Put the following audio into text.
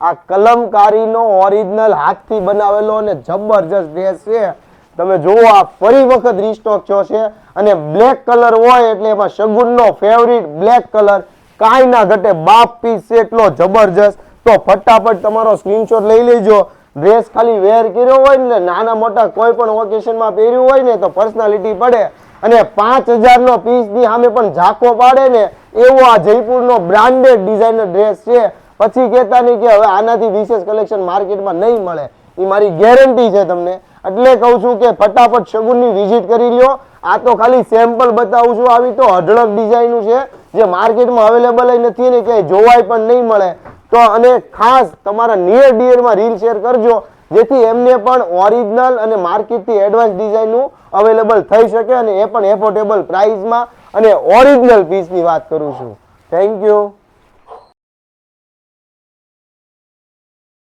આ કલમકારીનો ઓરિજિનલ હાથથી બનાવેલો અને જબરજસ્ત ડ્રેસ છે. તમે જુઓ આ ફરી વખત રીસ્ટોક થયો છે અને બ્લેક કલર હોય એટલે એમાં શગુનનો ફેવરિટ બ્લેક કલર કાંઈ ના ઘટે. બાપ પીસ છે એટલો જબરજસ્ત. તો ફટાફટ તમારો સ્ક્રીનશોટ લઈ લેજો. ડ્રેસ ખાલી વેર કર્યો હોય ને નાના મોટા કોઈ પણ ઓકેશનમાં પહેર્યું હોય ને તો પર્સનાલિટી પડે અને 5000 નો પીસની સામે પણ ઝાંખો પાડે ને એવો આ જયપુરનો બ્રાન્ડેડ ડિઝાઇનર ડ્રેસ છે. પછી કહેતા નહીં કે હવે આનાથી વિશેષ કલેક્શન માર્કેટમાં નહીં મળે. એ મારી ગેરંટી છે તમને. એટલે કહું છું કે ફટાફટ શગુનની વિઝિટ કરી લ્યો. આ તો ખાલી સેમ્પલ બતાવું છું. આવી તો અઢળક ડિઝાઇનો છે જે માર્કેટમાં અવેલેબલ નથી ને ક્યાંય જોવાય પણ નહીં મળે. તો અને ખાસ તમારા નિયર ડિયરમાં રીલ શેર કરજો જેથી એમને પણ ઓરિજિનલ અને માર્કેટથી એડવાન્સ ડિઝાઇનનું અવેલેબલ થઈ શકે અને એ પણ એફોર્ડેબલ પ્રાઇસમાં અને ઓરિજિનલ પીસની વાત કરું છું. Thank you.